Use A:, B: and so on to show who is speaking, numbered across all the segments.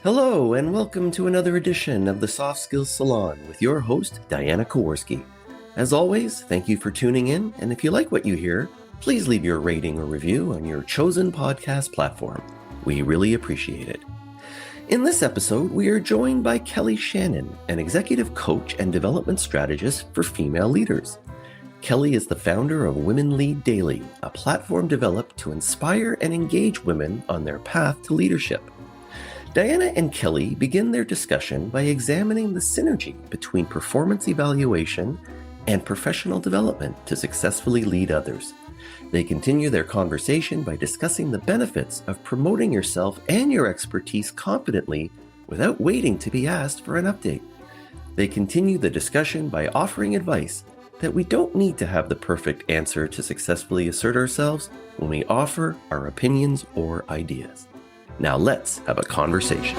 A: Hello, and welcome to another edition of the Soft Skills Salon with your host, Diana Kowarski. As always, thank you for tuning in, and if you like what you hear, please leave your rating or review on your chosen podcast platform. We really appreciate it. In this episode, we are joined by Kelly Shannon, an executive coach and development strategist for female leaders. Kelly is the founder of Women Lead Daily, a platform developed to inspire and engage women on their path to leadership. Diana and Kelly begin their discussion by examining the synergy between performance evaluation and professional development to successfully lead others. They continue their conversation by discussing the benefits of promoting yourself and your expertise confidently without waiting to be asked for an update. They continue the discussion by offering advice that we don't need to have the perfect answer to successfully assert ourselves when we offer our opinions or ideas. Now let's have a conversation.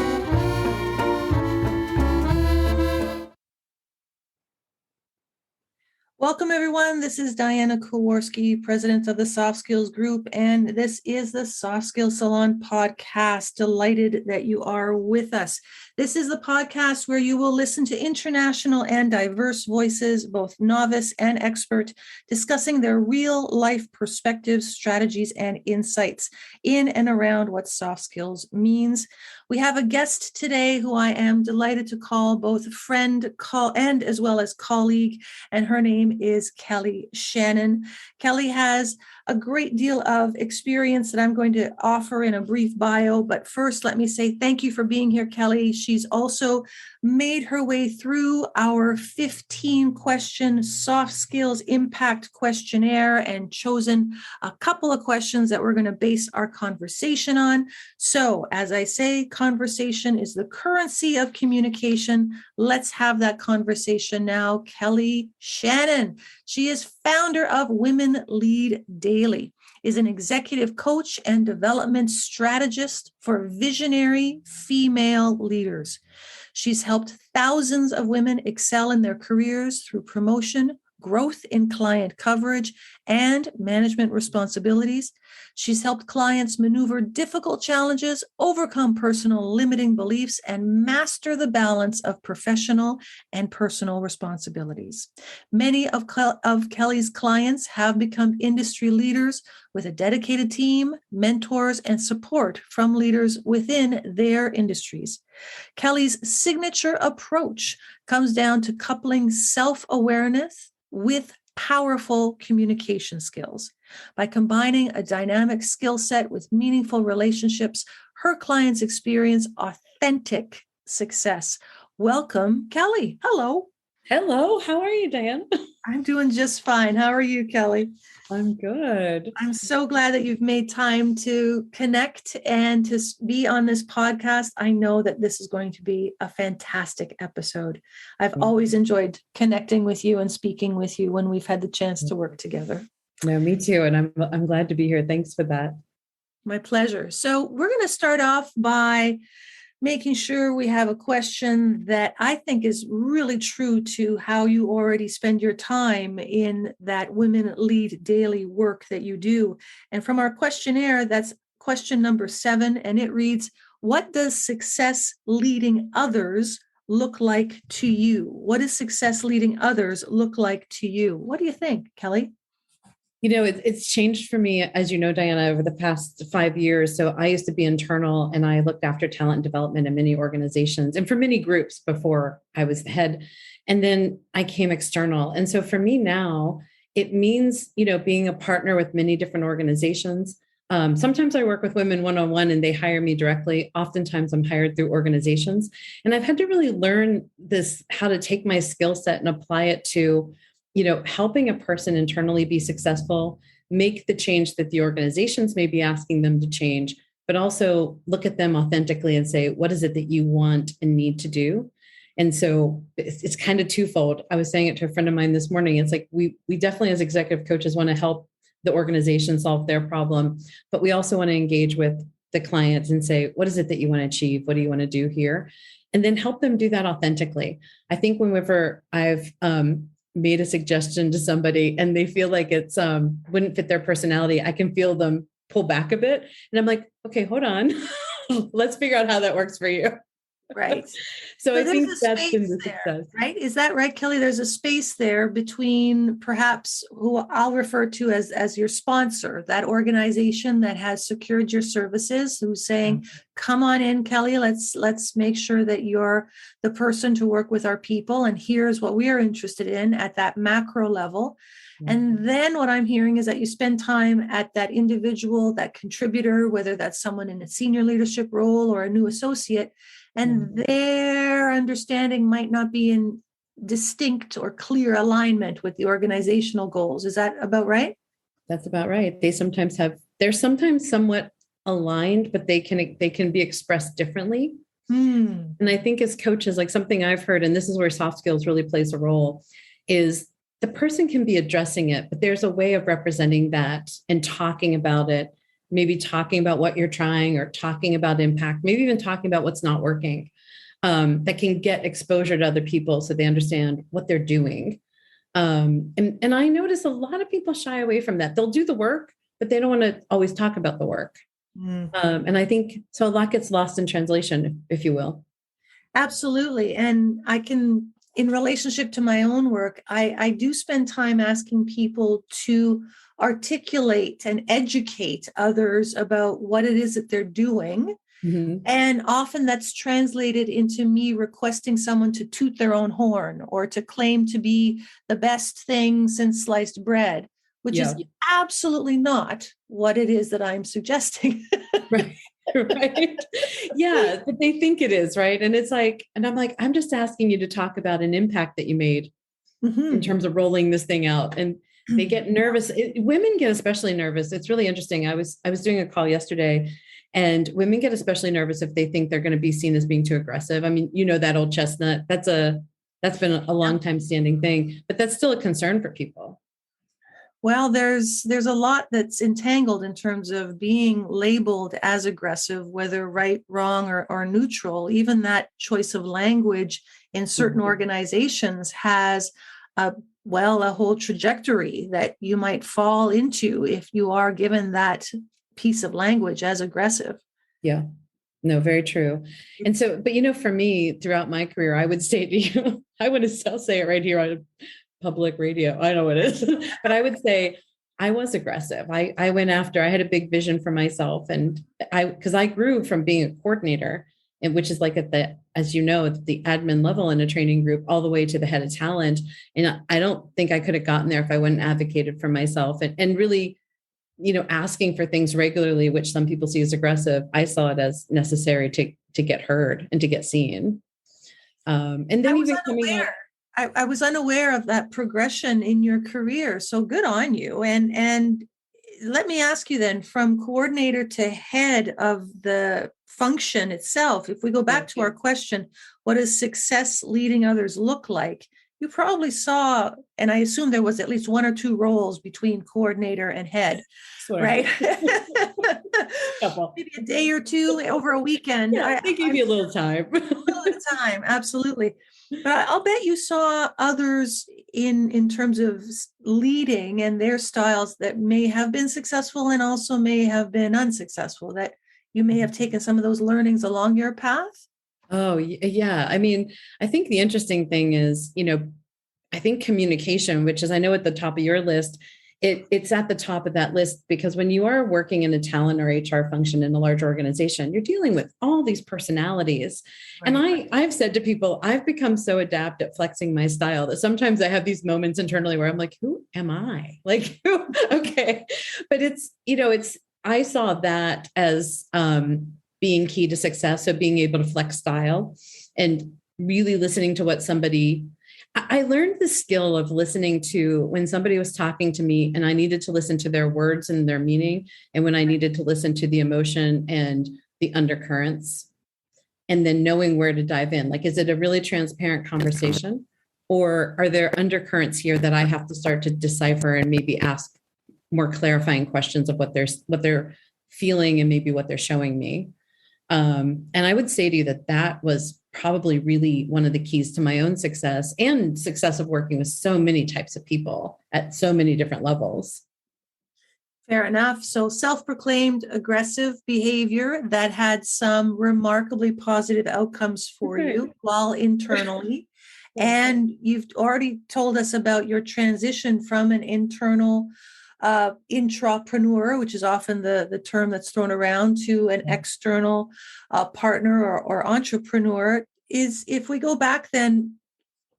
B: Welcome, everyone. This is Diana Kowarski, president of the Soft Skills Group, and this is the Soft Skills Salon podcast. Delighted that you are with us. This is the podcast where you will listen to international and diverse voices, both novice and expert, discussing their real life perspectives, strategies, and insights in and around what soft skills means. We have a guest today who I am delighted to call both friend, and as well as colleague, and her name is Kelly Shannon. Kelly has a great deal of experience that I'm going to offer in a brief bio, but first let me say thank you for being here, Kelly. She's also made her way through our 15-question soft skills impact questionnaire and chosen a couple of questions that we're going to base our conversation on. So, as I say, conversation is the currency of communication. Let's have that conversation now. Kelly Shannon. She is founder of Women Lead Daily, is an executive coach and development strategist for visionary female leaders. She's helped thousands of women excel in their careers through promotion, growth in client coverage, and management responsibilities. She's helped clients maneuver difficult challenges, overcome personal limiting beliefs, and master the balance of professional and personal responsibilities. Many of Kelly's clients have become industry leaders with a dedicated team, mentors, and support from leaders within their industries. Kelly's signature approach comes down to coupling self-awareness with powerful communication skills. By combining a dynamic skill set with meaningful relationships, her clients experience authentic success. Welcome, Kelly. Hello.
C: Hello. How are you, Diane?
B: I'm doing just fine. How are you, Kelly?
C: I'm good.
B: I'm so glad that you've made time to connect and to be on this podcast. I know that this is going to be a fantastic episode. I've always enjoyed connecting with you and speaking with you when we've had the chance to work together.
C: No, me too. And I'm glad to be here. Thanks for that.
B: My pleasure. So we're going to start off by making sure we have a question that I think is really true to how you already spend your time in that Women Lead Daily work that you do. And from our questionnaire, that's question number 7, and it reads, what does success leading others look like to you? What does success leading others look like to you? What do you think, Kelly?
C: You know, it's changed for me, as you know, Diana, over the past 5 years. So I used to be internal and I looked after talent development in many organizations and for many groups before I was the head. And then I came external. And so for me now, it means, being a partner with many different organizations. Sometimes I work with women one-on-one and they hire me directly. Oftentimes I'm hired through organizations. And I've had to really learn how to take my skill set and apply it to helping a person internally be successful, make the change that the organizations may be asking them to change, but also look at them authentically and say, what is it that you want and need to do? And so it's kind of twofold. I was saying it to a friend of mine this morning. It's like we definitely as executive coaches want to help the organization solve their problem, but we also want to engage with the clients and say, what is it that you want to achieve? What do you want to do here? And then help them do that authentically. I think whenever I've made a suggestion to somebody and they feel like it's wouldn't fit their personality, I can feel them pull back a bit. And I'm like, okay, hold on. Let's figure out how that works for you.
B: Right.
C: So I
B: There's
C: think
B: a
C: that's been
B: space
C: the
B: there,
C: success.
B: right? Is that right, Kelly? There's a space there between perhaps who I'll refer to as your sponsor, that organization that has secured your services, who's saying, come on in, Kelly, let's make sure that you're the person to work with our people. And here's what we are interested in at that macro level. And then what I'm hearing is that you spend time at that individual, that contributor, whether that's someone in a senior leadership role or a new associate, and their understanding might not be in distinct or clear alignment with the organizational goals. Is that about right?
C: That's about right. They're sometimes somewhat aligned, but they can be expressed differently. And I think as coaches, like something I've heard, and this is where soft skills really plays a role, is the person can be addressing it, but there's a way of representing that and talking about it, maybe talking about what you're trying or talking about impact, maybe even talking about what's not working, that can get exposure to other people so they understand what they're doing. And I notice a lot of people shy away from that. They'll do the work, but they don't want to always talk about the work. And I think so a lot gets lost in translation, if you will.
B: Absolutely. And I can, in relationship to my own work, I do spend time asking people to articulate and educate others about what it is that they're doing. And often that's translated into me requesting someone to toot their own horn or to claim to be the best thing since sliced bread, which is absolutely not what it is that I'm suggesting.
C: Right. Right. Yeah. But they think it is, right. And it's like, and I'm like, I'm just asking you to talk about an impact that you made in terms of rolling this thing out. And they get nervous. Women get especially nervous. It's really interesting. I was doing a call yesterday, and women get especially nervous if they think they're going to be seen as being too aggressive. I mean, that old chestnut, that's been a long time standing thing, but that's still a concern for people.
B: Well, there's a lot that's entangled in terms of being labeled as aggressive, whether right, wrong, or neutral. Even that choice of language in certain organizations has a whole trajectory that you might fall into if you are given that piece of language as aggressive.
C: Yeah. No, very true. And so, but for me, throughout my career, I would say to you, I would still say it right here on public radio. I know it is, but I would say I was aggressive. I went after, I had a big vision for myself. And because I grew from being a coordinator, and which is like at the admin level in a training group, all the way to the head of talent. And I don't think I could have gotten there if I wouldn't advocated for myself and really, asking for things regularly, which some people see as aggressive. I saw it as necessary to get heard and to get seen. And then even coming out.
B: I was unaware of that progression in your career. So good on you. And let me ask you then, from coordinator to head of the function itself, if we go back to our question, what does success leading others look like? You probably saw, and I assume there was at least one or two roles between coordinator and head, right? Maybe a day or two over a weekend.
C: Yeah, they gave you a little time.
B: A little bit of time, absolutely. But I'll bet you saw others in terms of leading and their styles that may have been successful and also may have been unsuccessful, that you may have taken some of those learnings along your path.
C: Oh, yeah. I mean, I think the interesting thing is, I think communication, which is, I know at the top of your list, it's at the top of that list, because when you are working in a talent or HR function in a large organization, you're dealing with all these personalities. Right. And I've said to people, I've become so adept at flexing my style that sometimes I have these moments internally where I'm like, who am I? Like, okay. But I saw that as being key to success. So being able to flex style and really listening to what I learned the skill of listening to when somebody was talking to me and I needed to listen to their words and their meaning, and when I needed to listen to the emotion and the undercurrents, and then knowing where to dive in. Like, is it a really transparent conversation, or are there undercurrents here that I have to start to decipher and maybe ask more clarifying questions of what they're feeling and maybe what they're showing me? And I would say to you that was probably really one of the keys to my own success and success of working with so many types of people at so many different levels.
B: Fair enough. So self-proclaimed aggressive behavior that had some remarkably positive outcomes for you while internally. And you've already told us about your transition from an internal intrapreneur, which is often the term that's thrown around, to an external partner or entrepreneur. Is if we go back then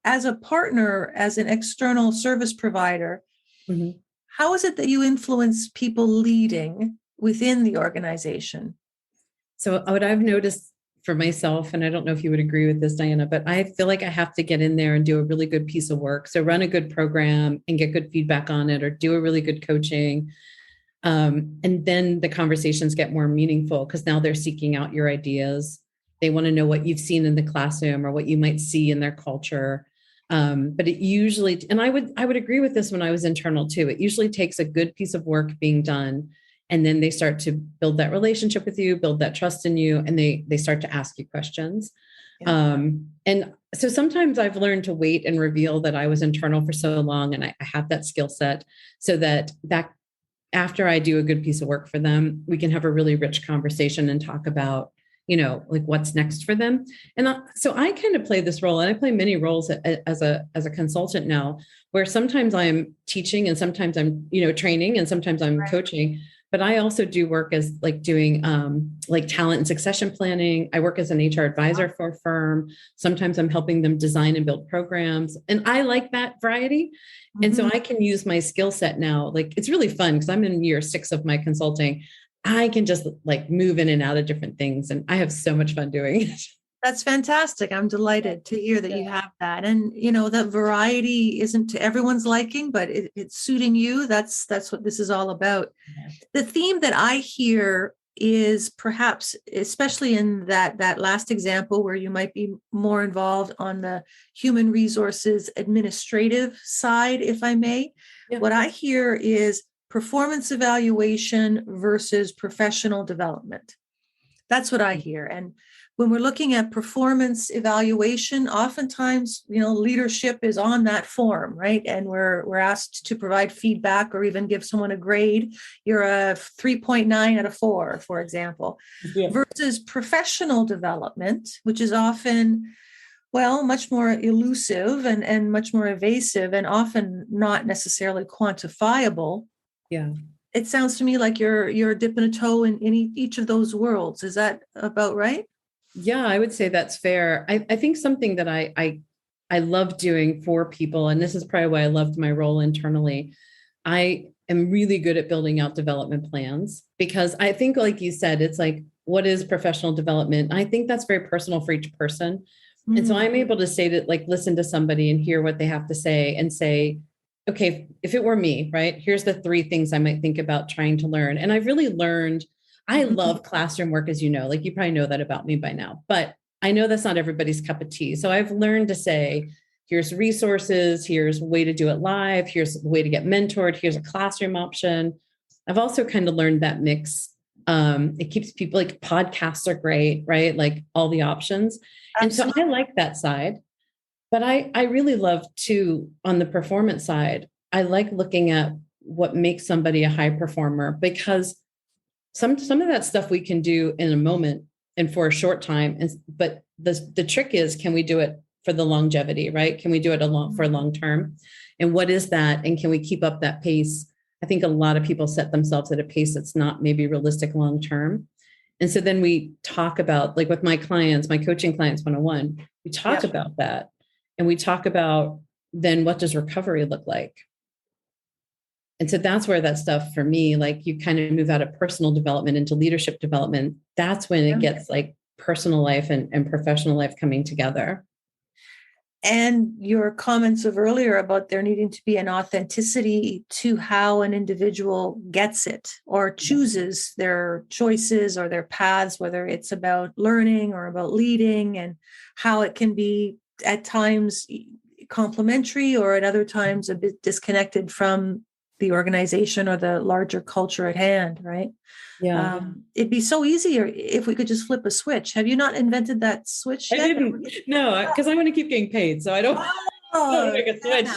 B: as a partner, as an external service provider,
C: Mm-hmm.
B: how is it that you influence people leading within the organization?
C: So what I've noticed for myself, and I don't know if you would agree with this, Diana, but I feel like I have to get in there and do a really good piece of work. So run a good program and get good feedback on it, or do a really good coaching. And then the conversations get more meaningful because now they're seeking out your ideas. They want to know what you've seen in the classroom or what you might see in their culture. But it usually, and I would agree with this when I was internal too. It usually takes a good piece of work being done, and then they start to build that relationship with you, build that trust in you, and they start to ask you questions.
B: Yeah.
C: And so sometimes I've learned to wait and reveal that I was internal for so long, and I have that skill set, so that after I do a good piece of work for them, we can have a really rich conversation and talk about, like what's next for them. And so I kind of play this role, and I play many roles as a consultant now, where sometimes I'm teaching and sometimes I'm, training and sometimes I'm coaching. But I also do work as like doing like talent and succession planning. I work as an HR advisor for a firm. Sometimes I'm helping them design and build programs. And I like that variety. Mm-hmm. And so I can use my skill set now. Like it's really fun because I'm in year 6 of my consulting. I can just like move in and out of different things. And I have so much fun doing it.
B: That's fantastic. I'm delighted to hear that you have that. And, that variety isn't to everyone's liking, but it's suiting you. That's what this is all about. The theme that I hear is perhaps, especially in that last example where you might be more involved on the human resources administrative side, if I may, what I hear is performance evaluation versus professional development. That's what I hear. And when we're looking at performance evaluation, oftentimes, leadership is on that form, right? And we're asked to provide feedback or even give someone a grade. You're a 3.9 out of 4, for example, versus professional development, which is often, much more elusive and much more evasive and often not necessarily quantifiable.
C: Yeah.
B: It sounds to me like you're dipping a toe in each of those worlds. Is that about right?
C: Yeah, I would say that's fair. I think something that I love doing for people, and this is probably why I loved my role internally, I am really good at building out development plans, because I think, like you said, it's like, what is professional development? I think that's very personal for each person. Mm-hmm. And so I'm able to say that, like, listen to somebody and hear what they have to say and say, okay, if it were me, right, here's the 3 things I might think about trying to learn. And I've really learned, I love classroom work, as you know, like you probably know that about me by now, but I know that's not everybody's cup of tea. So I've learned to say, here's resources, here's a way to do it live, here's a way to get mentored, here's a classroom option. I've also kind of learned that mix. It keeps people, like, podcasts are great, right? Like all the options. Absolutely. And so I like that side, but I really love too, on the performance side, I like looking at what makes somebody a high performer, because some of that stuff we can do in a moment and for a short time. But the trick is, can we do it for the longevity, right? Can we do it for long term? And what is that? And can we keep up that pace? I think a lot of people set themselves at a pace that's not maybe realistic long term. And so then we talk about, like with my clients, my coaching clients 101, we talk about that. And we talk about then, what does recovery look like? And so that's where that stuff, for me, like, you kind of move out of personal development into leadership development. That's when it gets like personal life and professional life coming together.
B: And your comments of earlier about there needing to be an authenticity to how an individual gets it or chooses their choices or their paths, whether it's about learning or about leading, and how it can be at times complementary or at other times a bit disconnected from the organization or the larger culture at hand, right?
C: Yeah.
B: It'd be so easier if we could just flip a switch. Have you not invented that switch yet?
C: I didn't. No, because I want to keep getting paid. So I don't, make a switch.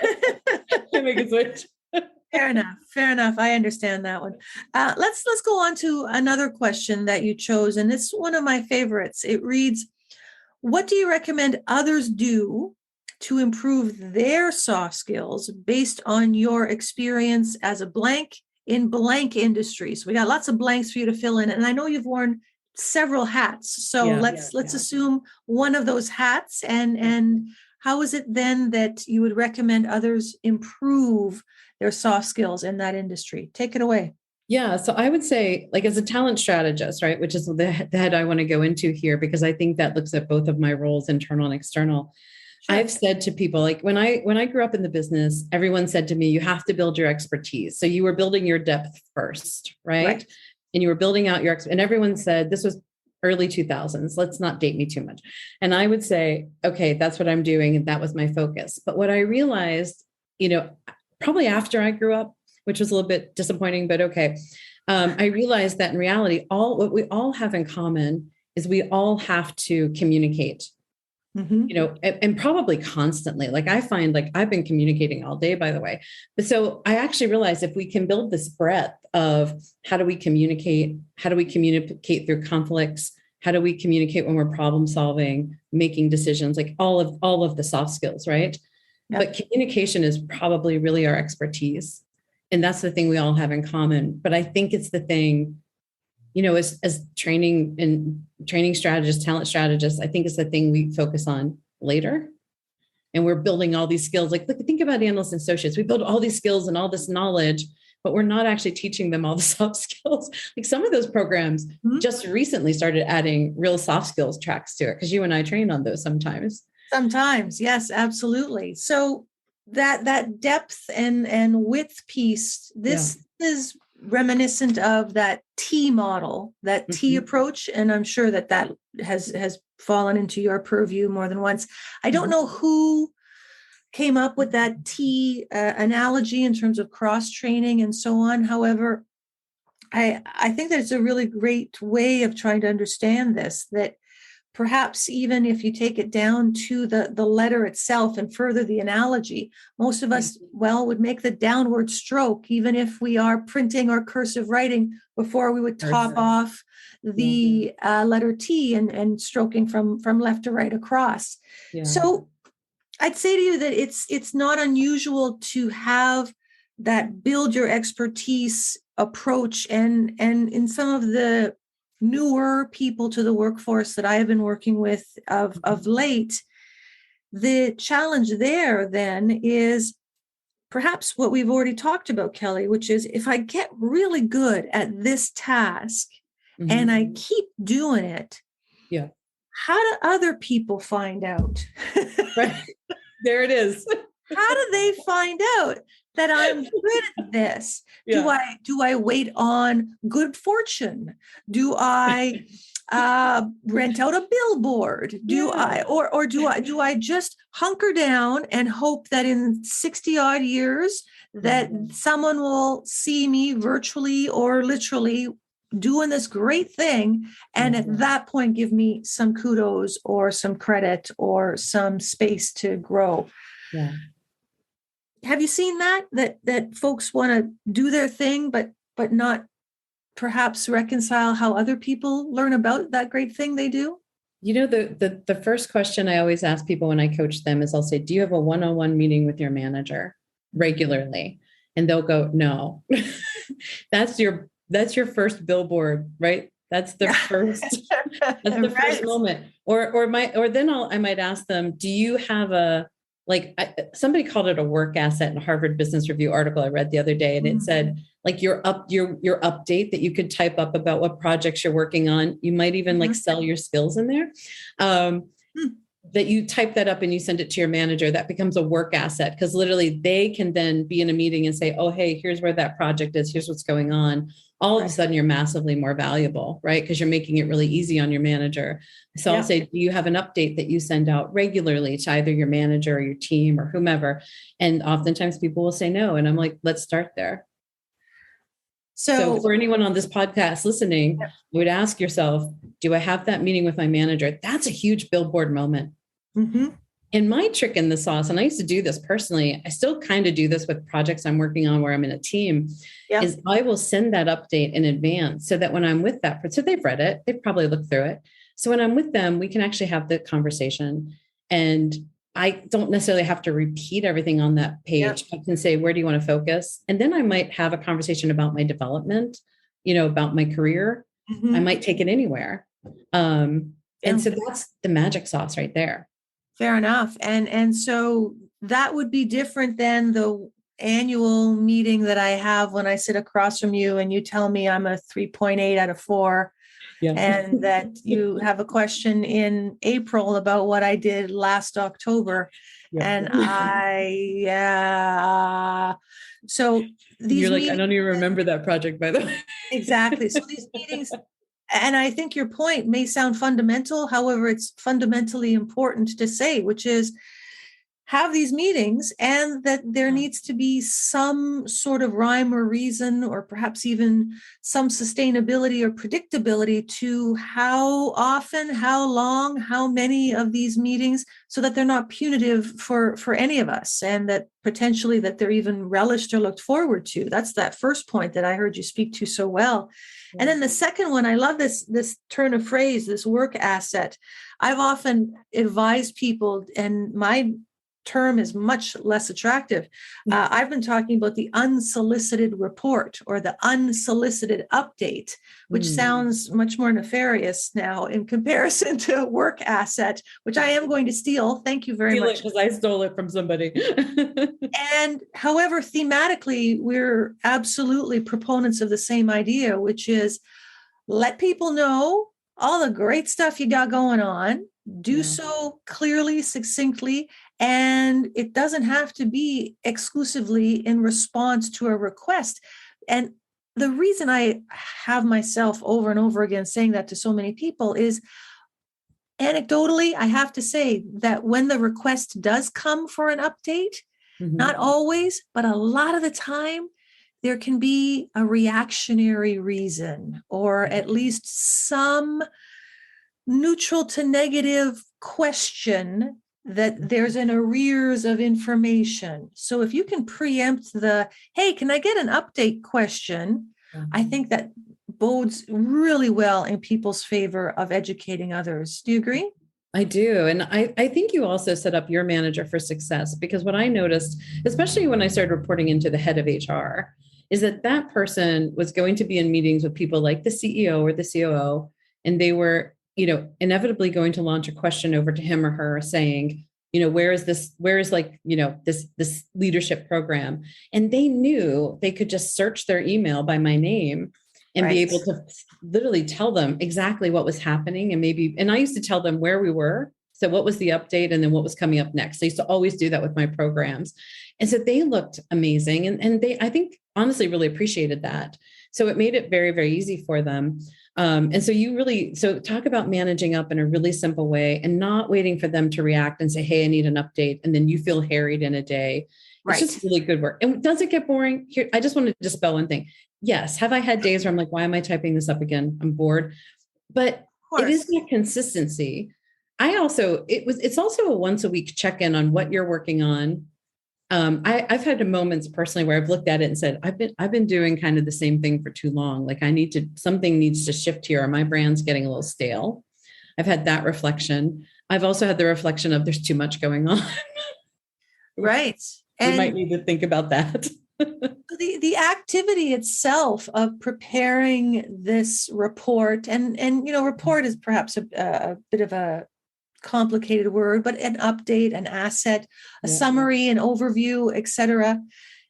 C: I can't make a switch.
B: Fair enough. Fair enough. I understand that one. Let's go on to another question that you chose, and it's one of my favorites. It reads, "What do you recommend others do to improve their soft skills based on your experience as a blank in blank industry?" So we got lots of blanks for you to fill in, and I know you've worn several hats. So let's assume one of those hats, and how is it then that you would recommend others improve their soft skills in that industry? Take it away.
C: Yeah. So I would say, like, as a talent strategist, right, which is the head I want to go into here, because I think that looks at both of my roles, internal and external. Sure. I've said to people, like, when I grew up in the business, everyone said to me, you have to build your expertise. So you were building your depth first, right? And you were building out your, and everyone said, this was early 2000s. Let's not date me too much. And I would say, okay, that's what I'm doing. And that was my focus. But what I realized, probably after I grew up, which was a little bit disappointing, but okay. I realized that in reality, what we all have in common is we all have to communicate, and probably constantly. Like, I find, like, I've been communicating all day, by the way. But so I actually realized if we can build this breadth of how do we communicate through conflicts, how do we communicate when we're problem solving, making decisions, like all of the soft skills, right? Yep. But communication is probably really our expertise. And that's the thing we all have in common. But I think it's the thing, as training strategists, talent strategists, I think it's the thing we focus on later. And we're building all these skills. Like, think about analysts and associates. We build all these skills and all this knowledge, but we're not actually teaching them all the soft skills. Like, some of those programs just recently started adding real soft skills tracks to it, because you and I train on those sometimes.
B: Sometimes, yes, absolutely. So that depth and width piece, this is reminiscent of that T model, that T approach, and I'm sure that has fallen into your purview more than once. I don't know who came up with that T analogy in terms of cross training and so on. However, I think that it's a really great way of trying to understand this, that perhaps even if you take it down to the letter itself and further the analogy, most of us, would make the downward stroke, even if we are printing or cursive writing, before we would top off the letter T and stroking from left to right across. Yeah. So I'd say to you that it's not unusual to have that build your expertise approach, and in some of the newer people to the workforce that I have been working with of late, the challenge there then is perhaps what we've already talked about, Kelly, which is, if I get really good at this task and I keep doing it, how do other people find out?
C: Right. There it is.
B: How do they find out that I'm good at this? Yeah. Do I wait on good fortune? Do I rent out a billboard? Do I just hunker down and hope that in 60 odd years that someone will see me virtually or literally doing this great thing, and at that point give me some kudos or some credit or some space to grow? Yeah. Have you seen that folks want to do their thing, but not perhaps reconcile how other people learn about that great thing they do?
C: The first question I always ask people when I coach them is, I'll say, do you have a one-on-one meeting with your manager regularly? And they'll go, no. That's your first billboard, right? That's the first. That's the first moment. Or then I might ask them, do you have somebody called it a work asset in a Harvard Business Review article I read the other day, and it said, like, your update that you could type up about what projects you're working on. You might even sell your skills in there. That you type that up and you send it to your manager. That becomes a work asset, because literally they can then be in a meeting and say, oh, hey, here's where that project is. Here's what's going on. All of a sudden you're massively more valuable, right? Because you're making it really easy on your manager. So I'll say, do you have an update that you send out regularly to either your manager or your team or whomever? And oftentimes people will say no. And I'm like, let's start there. So for anyone on this podcast listening, you would ask yourself, do I have that meeting with my manager? That's a huge billboard moment. And my trick in the sauce, and I used to do this personally, I still kind of do this with projects I'm working on where I'm in a team, is I will send that update in advance so that when I'm with that person, so they've read it, they've probably looked through it. So when I'm with them, we can actually have the conversation. And I don't necessarily have to repeat everything on that page. I can say, where do you want to focus? And then I might have a conversation about my development, about my career. I might take it anywhere. And so that's the magic sauce right there.
B: Fair enough. And so that would be different than the annual meeting that I have when I sit across from you and you tell me I'm a 3.8 out of 4. Yeah. And that you have a question in April about what I did last October. Yeah. And so these
C: You're like,
B: meetings,
C: I don't even remember that project, by the way.
B: Exactly. So these meetings, and I think your point may sound fundamental. However, it's fundamentally important to say, which is have these meetings and that there needs to be some sort of rhyme or reason, or perhaps even some sustainability or predictability to how often, how long, how many of these meetings, so that they're not punitive for any of us, and that potentially that they're even relished or looked forward to. That's that first point that I heard you speak to so well. And then the second one, I love this turn of phrase, this work asset. I've often advised people, and my term is much less attractive. I've been talking about the unsolicited report or the unsolicited update, which sounds much more nefarious now in comparison to work asset, which I am going to steal. Thank you very much.
C: Because I stole it from somebody.
B: And however, thematically, we're absolutely proponents of the same idea, which is let people know all the great stuff you got going on. Do so clearly, succinctly, and it doesn't have to be exclusively in response to a request. And the reason I have myself over and over again saying that to so many people is anecdotally, I have to say that when the request does come for an update, not always, but a lot of the time, there can be a reactionary reason, or at least some neutral to negative question that there's an arrears of information. So if you can preempt the, hey, can I get an update question? I think that bodes really well in people's favor of educating others. Do you agree?
C: I do. And I think you also set up your manager for success, because what I noticed, especially when I started reporting into the head of HR, is that that person was going to be in meetings with people like the CEO or the COO, and they were inevitably going to launch a question over to him or her saying, where is this leadership program? And they knew they could just search their email by my name and be able to literally tell them exactly what was happening. And I used to tell them where we were. So what was the update and then what was coming up next? I used to always do that with my programs. And so they looked amazing. And they, I think, honestly, really appreciated that. So it made it very, very easy for them. And so talk about managing up in a really simple way and not waiting for them to react and say, hey, I need an update. And then you feel harried in a day. It's just really good work. And does it get boring? Here, I just want to dispel one thing. Yes. Have I had days where I'm like, why am I typing this up again? I'm bored. But it is that consistency. It's also a once a week check-in on what you're working on. I've had moments personally where I've looked at it and said, I've been doing kind of the same thing for too long. Like something needs to shift here, or my brand's getting a little stale. I've had that reflection. I've also had the reflection of there's too much going on.
B: Right.
C: We might need to think about that.
B: The activity itself of preparing this report, and report is perhaps a bit of a complicated word, but an update, an asset, a summary, an overview, etc.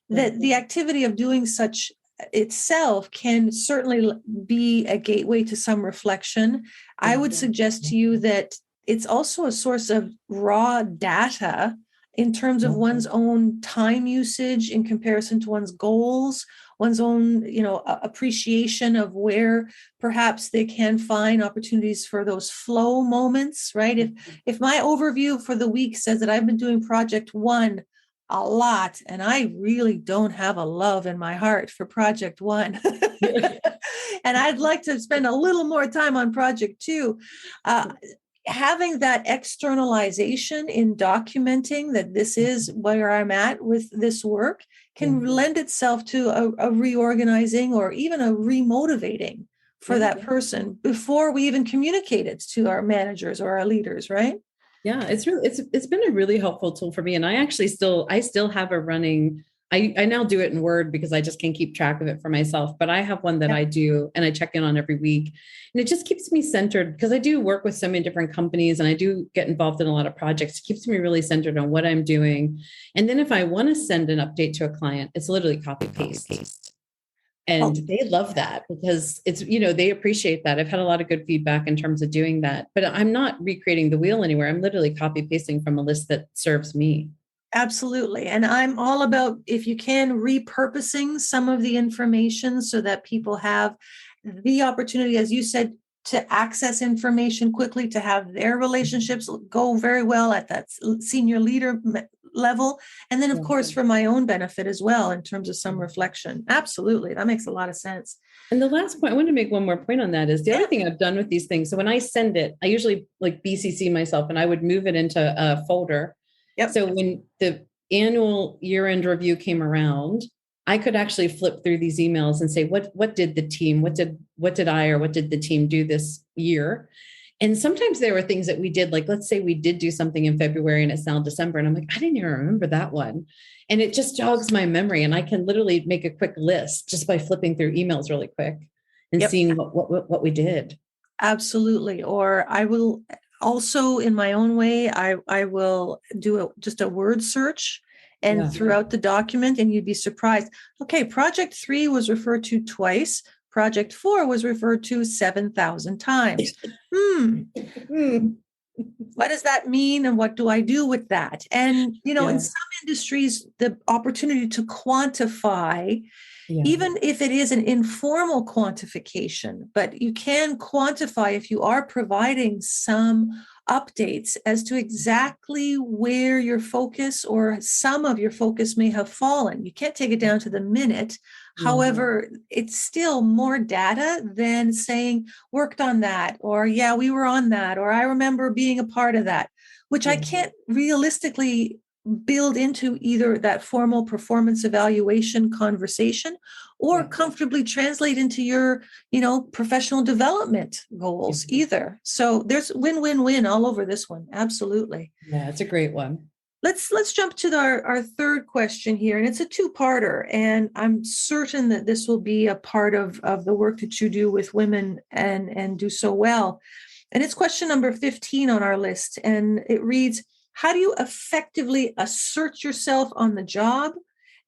B: That the activity of doing such itself can certainly be a gateway to some reflection. I would suggest to you that it's also a source of raw data in terms of one's own time usage in comparison to one's goals, one's own, appreciation of where perhaps they can find opportunities for those flow moments, right? If my overview for the week says that I've been doing project 1 a lot, and I really don't have a love in my heart for project 1, and I'd like to spend a little more time on project 2, having that externalization in documenting that this is where I'm at with this work can lend itself to a reorganizing or even a remotivating for that person before we even communicate it to our managers or our leaders, right?
C: Yeah, it's been a really helpful tool for me. And I still have a running, I now do it in Word because I just can't keep track of it for myself. But I have one that I do and I check in on every week. And it just keeps me centered because I do work with so many different companies and I do get involved in a lot of projects. It keeps me really centered on what I'm doing. And then if I want to send an update to a client, it's literally copy paste. And they love that because it's, they appreciate that. I've had a lot of good feedback in terms of doing that, but I'm not recreating the wheel anywhere. I'm literally copy pasting from a list that serves me.
B: Absolutely. And I'm all about, if you can, repurposing some of the information so that people have the opportunity, as you said, to access information quickly, to have their relationships go very well at that senior leader level. And then, of course, for my own benefit as well, in terms of some reflection. Absolutely. That makes a lot of sense.
C: And the last point, I want to make one more point on that is the other thing I've done with these things. So when I send it, I usually like BCC myself and I would move it into a folder. So when the annual year-end review came around, I could actually flip through these emails and say, what did the team, what did I or what did the team do this year? And sometimes there were things that we did, like, let's say we did do something in February and it's now December. And I'm like, I didn't even remember that one. And it just jogs my memory. And I can literally make a quick list just by flipping through emails really quick and seeing what we did.
B: Absolutely. Or I will also, in my own way, I will do just a word search and throughout the document, and you'd be surprised. Okay, project 3 was referred to twice. Project 4 was referred to 7,000 times. What does that mean? And what do I do with that? And, in some industries, the opportunity to quantify, even if it is an informal quantification, but you can quantify if you are providing some updates as to exactly where your focus or some of your focus may have fallen. You can't take it down to the minute. However, it's still more data than saying worked on that, or we were on that, or I remember being a part of that, which I can't realistically build into either that formal performance evaluation conversation or comfortably translate into your, professional development goals either. So there's win-win-win all over this one. Absolutely.
C: Yeah, it's a great one.
B: Let's jump to our third question here, and it's a two-parter, and I'm certain that this will be a part of the work that you do with women and do so well. And it's question number 15 on our list, and it reads, how do you effectively assert yourself on the job?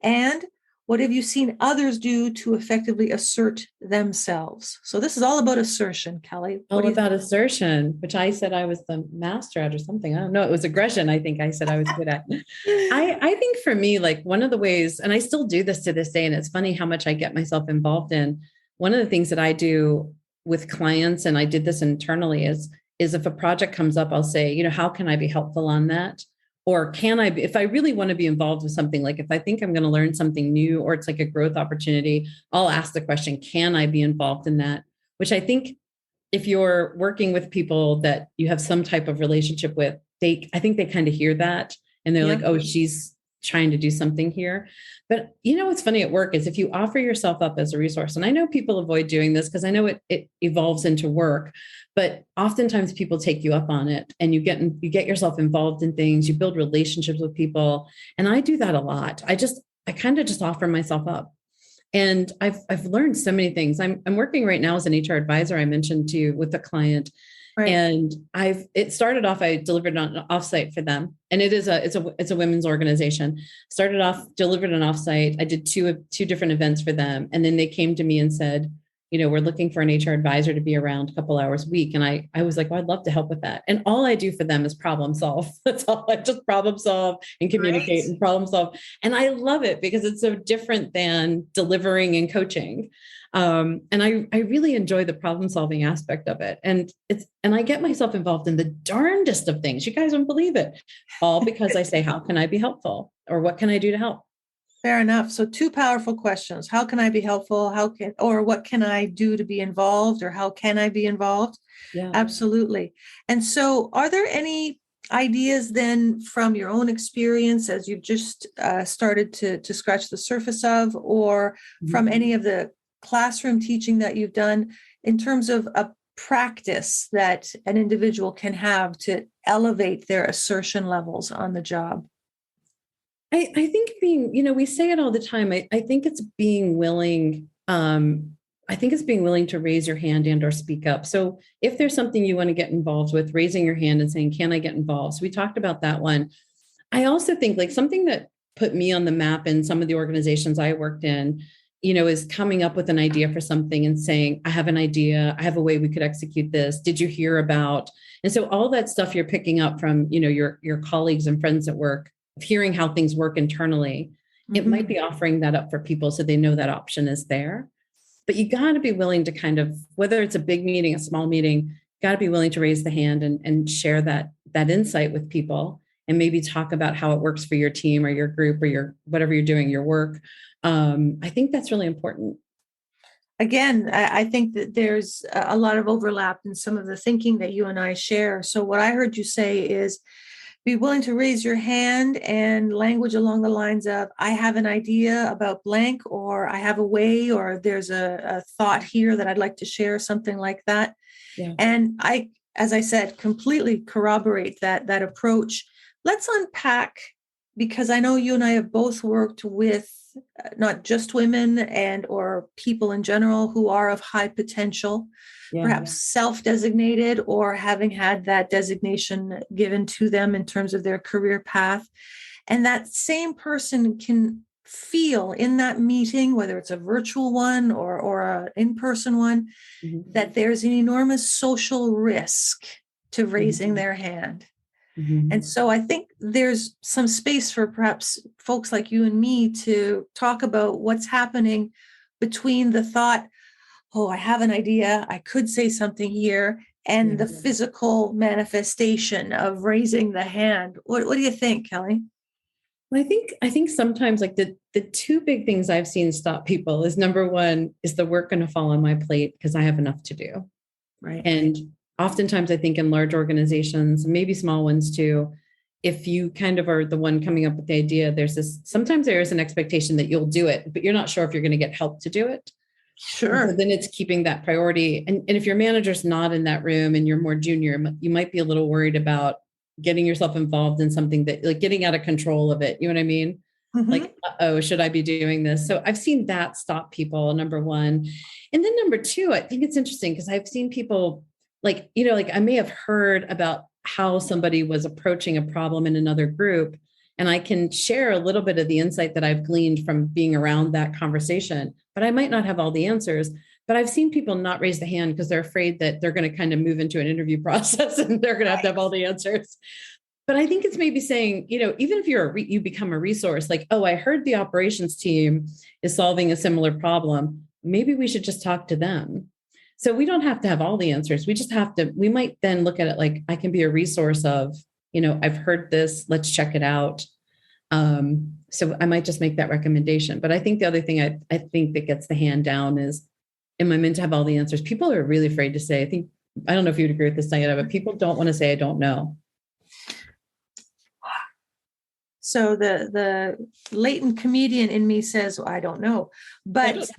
B: And what have you seen others do to effectively assert themselves? So this is all about assertion, Kelly.
C: All about assertion, which I said I was the master at or something. I don't know. It was aggression. I think I said I was good at. I think for me, like one of the ways, and I still do this to this day, and it's funny how much I get myself involved in. One of the things that I do with clients, and I did this internally, is if a project comes up, I'll say, how can I be helpful on that? Or can I, if I really want to be involved with something, like if I think I'm going to learn something new, or it's like a growth opportunity, I'll ask the question, can I be involved in that? Which I think if you're working with people that you have some type of relationship with, I think they kind of hear that and they're like, oh, she's trying to do something here. But what's funny at work is if you offer yourself up as a resource, and I know people avoid doing this because I know it evolves into work, but oftentimes people take you up on it and you get yourself involved in things, you build relationships with people. And I do that a lot. I kind of just offer myself up. And I've learned so many things. I'm working right now as an HR advisor, I mentioned to you, with a client. Right. And it started off, I delivered an offsite for them. And it's a women's organization. Started off, delivered an offsite. I did two different events for them. And then they came to me and said, we're looking for an HR advisor to be around a couple hours a week. And I was like, well, I'd love to help with that. And all I do for them is problem solve. That's all. I just problem solve and communicate and problem solve. And I love it because it's so different than delivering and coaching. And I really enjoy the problem solving aspect of it. And I get myself involved in the darndest of things. You guys won't believe it. All because I say, how can I be helpful? Or what can I do to help?
B: Fair enough. So two powerful questions. How can I be helpful? What can I do to be involved? Or how can I be involved?
C: Yeah.
B: Absolutely. And so are there any ideas then from your own experience as you've just started to scratch the surface of, or from any of the classroom teaching that you've done in terms of a practice that an individual can have to elevate their assertion levels on the job?
C: I think we say it all the time. I think it's being willing. I think it's being willing to raise your hand and or speak up. So if there's something you want to get involved with, raising your hand and saying, can I get involved? So we talked about that one. I also think like something that put me on the map in some of the organizations I worked in, is coming up with an idea for something and saying, I have an idea. I have a way we could execute this. Did you hear about? And so all that stuff you're picking up from, your colleagues and friends at work, of hearing how things work internally, it might be offering that up for people so they know that option is there. But you got to be willing to kind of, whether it's a big meeting, a small meeting, got to be willing to raise the hand and share that insight with people, and maybe talk about how it works for your team or your group or your whatever you're doing, your work. I think that's really important.
B: Again, I think that there's a lot of overlap in some of the thinking that you and I share. So what I heard you say is, be willing to raise your hand, and language along the lines of, I have an idea about blank, or I have a way, or there's a thought here that I'd like to share, something like that.
C: Yeah.
B: And I, as I said, completely corroborate that approach. Let's unpack, because I know you and I have both worked with not just women and or people in general who are of high potential, perhaps self-designated or having had that designation given to them in terms of their career path. And that same person can feel in that meeting, whether it's a virtual one or an in-person one, that there's an enormous social risk to raising their hand. And so I think there's some space for perhaps folks like you and me to talk about what's happening between the thought, oh, I have an idea, I could say something here, and the physical manifestation of raising the hand. What do you think, Kelly?
C: Well, I think sometimes like the two big things I've seen stop people is, number one, is the work going to fall on my plate because I have enough to do.
B: Right.
C: And oftentimes I think in large organizations, maybe small ones too, if you kind of are the one coming up with the idea, sometimes there is an expectation that you'll do it, but you're not sure if you're going to get help to do it.
B: Sure.
C: So then it's keeping that priority. And if your manager's not in that room and you're more junior, you might be a little worried about getting yourself involved in something that, like, getting out of control of it. You know what I mean? Like, should I be doing this? So I've seen that stop people, number one. And then number two, I think it's interesting because I've seen people like I may have heard about how somebody was approaching a problem in another group, and I can share a little bit of the insight that I've gleaned from being around that conversation, but I might not have all the answers. But I've seen people not raise the hand because they're afraid that they're going to kind of move into an interview process and they're going to have all the answers. But I think it's maybe saying, even if you become a resource, like, oh, I heard the operations team is solving a similar problem. Maybe we should just talk to them. So we don't have to have all the answers. We might then look at it like, I can be a resource of, I've heard this, let's check it out. So I might just make that recommendation. But I think the other thing I think that gets the hand down is, am I meant to have all the answers? People are really afraid to say, I don't know if you'd agree with this, Diana, but people don't want to say, I don't know.
B: So the latent comedian in me says, well, I don't know. But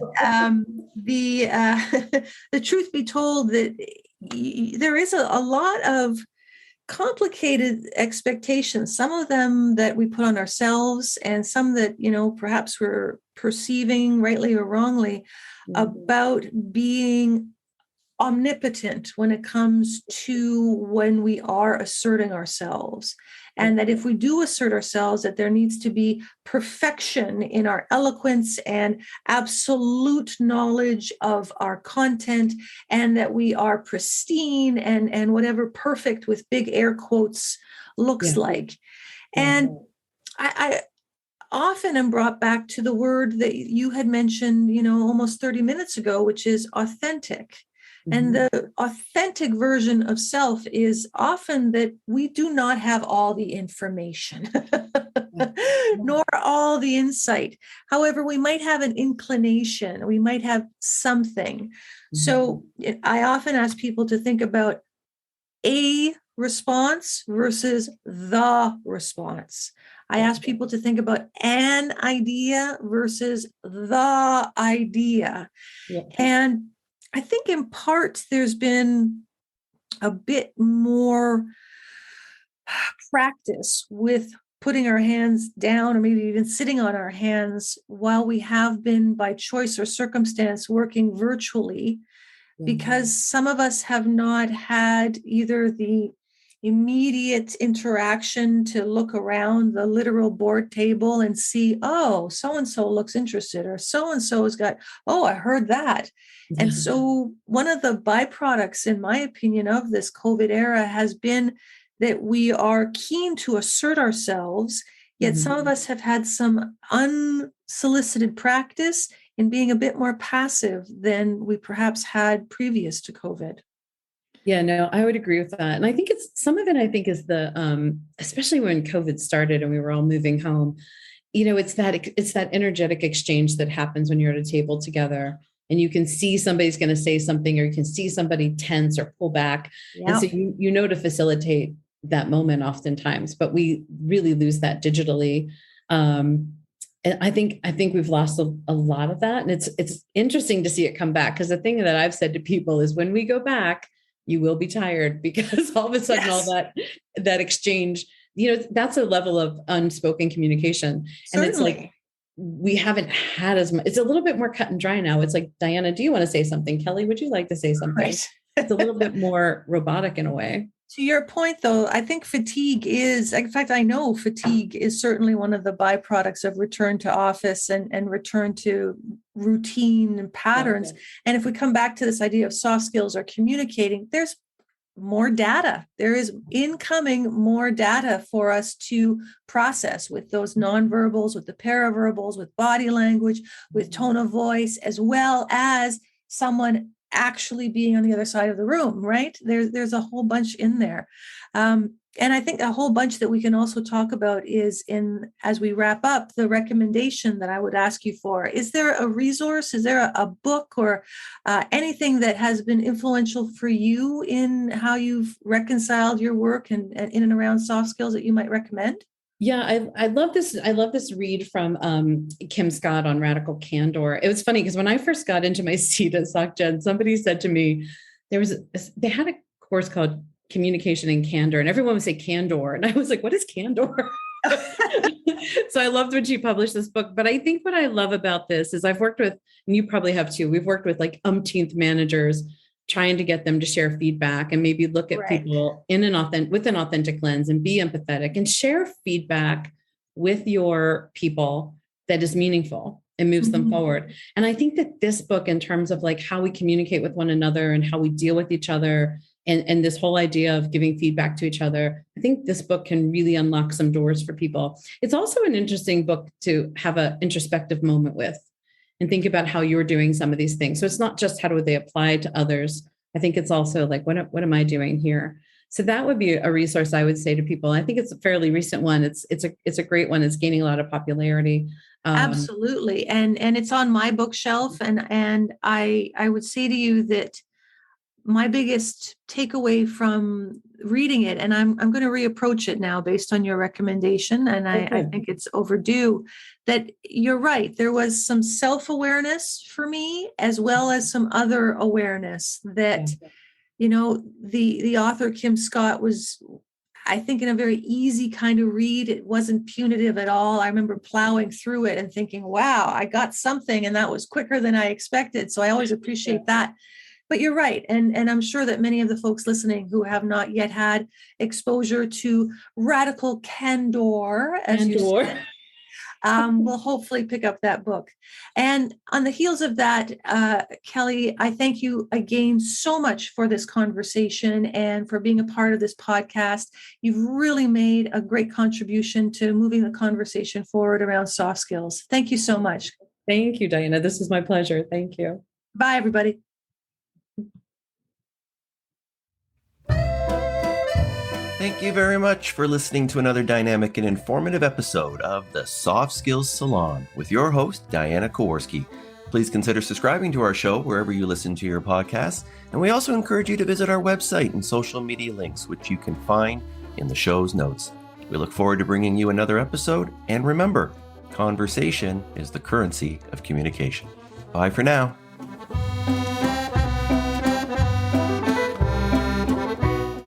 B: the truth be told, that there is a lot of complicated expectations, some of them that we put on ourselves and some that, perhaps we're perceiving rightly or wrongly about being omnipotent when it comes to when we are asserting ourselves. And that if we do assert ourselves, that there needs to be perfection in our eloquence and absolute knowledge of our content, and that we are pristine and whatever perfect with big air quotes looks like. And I often am brought back to the word that you had mentioned, almost 30 minutes ago, which is authentic. And the authentic version of self is often that we do not have all the information. nor all the insight. However, we might have an inclination, we might have something. So I often ask people to think about a response versus the response. I ask people to think about an idea versus the idea.
C: Yeah.
B: And I think in part there's been a bit more practice with putting our hands down or maybe even sitting on our hands while we have been by choice or circumstance working virtually, because some of us have not had either the immediate interaction to look around the literal board table and see, oh, so-and-so looks interested, or so-and-so has got, oh, I heard that. And so one of the byproducts, in my opinion, of this COVID era has been that we are keen to assert ourselves, yet some of us have had some unsolicited practice in being a bit more passive than we perhaps had previous to COVID.
C: Yeah, no, I would agree with that. And I think some of it, I think, is especially when COVID started and we were all moving home, it's that energetic exchange that happens when you're at a table together and you can see somebody's going to say something, or you can see somebody tense or pull back.
B: Yeah.
C: And so to facilitate that moment oftentimes, but we really lose that digitally. And I think we've lost a lot of that. And it's interesting to see it come back, because the thing that I've said to people is, when we go back, you will be tired, because all of a sudden, all that exchange, that's a level of unspoken communication.
B: Certainly.
C: And it's like, we haven't had as much. It's a little bit more cut and dry now. It's like, Diana, do you want to say something? Kelly, would you like to say something?
B: Right.
C: It's a little bit more robotic in a way.
B: To your point, though, I think fatigue is, in fact, I know fatigue is certainly one of the byproducts of return to office and return to routine and patterns. Okay. And if we come back to this idea of soft skills or communicating, there's more data. There is incoming more data for us to process with those nonverbals, with the paraverbals, with body language, with tone of voice, as well as someone actually being on the other side of the room, right? There's a whole bunch in there. And I think a whole bunch that we can also talk about is as we wrap up, the recommendation that I would ask you for. Is there a resource? Is there a book or anything that has been influential for you in how you've reconciled your work and in and around soft skills that you might recommend?
C: Yeah, I love this. I love this read from Kim Scott on radical candor. It was funny because when I first got into my seat at SocGen, somebody said to me, they had a course called Communication and Candor, and everyone would say candor. And I was like, what is candor? So I loved when she published this book. But I think what I love about this is I've worked with, and you probably have too, we've worked with like umpteenth managers, trying to get them to share feedback and maybe look at people with an authentic lens and be empathetic and share feedback with your people that is meaningful and moves them forward. And I think that this book, in terms of like how we communicate with one another and how we deal with each other, and this whole idea of giving feedback to each other, I think this book can really unlock some doors for people. It's also an interesting book to have an introspective moment with, and think about how you're doing some of these things. So it's not just how do they apply to others. I think it's also like, what am I doing here? So that would be a resource I would say to people. I think it's a fairly recent one. It's a great one. It's gaining a lot of popularity.
B: Absolutely. And it's on my bookshelf. And I would say to you that my biggest takeaway from reading it, and I'm going to reapproach it now based on your recommendation, and I think it's overdue, that you're right. There was some self-awareness for me, as well as some other awareness that, the author Kim Scott was, I think, in a very easy kind of read. It wasn't punitive at all. I remember plowing through it and thinking, wow, I got something, and that was quicker than I expected. So I always appreciate that. But you're right. And I'm sure that many of the folks listening who have not yet had exposure to radical candor, as you said, will hopefully pick up that book. And on the heels of that, Kelly, I thank you again so much for this conversation and for being a part of this podcast. You've really made a great contribution to moving the conversation forward around soft skills. Thank you so much.
C: Thank you, Diana. This is my pleasure. Thank you.
B: Bye, everybody.
A: Thank you very much for listening to another dynamic and informative episode of the Soft Skills Salon with your host, Diana Kowarski. Please consider subscribing to our show wherever you listen to your podcasts, and we also encourage you to visit our website and social media links, which you can find in the show's notes. We look forward to bringing you another episode, and remember, conversation is the currency of communication. Bye for now.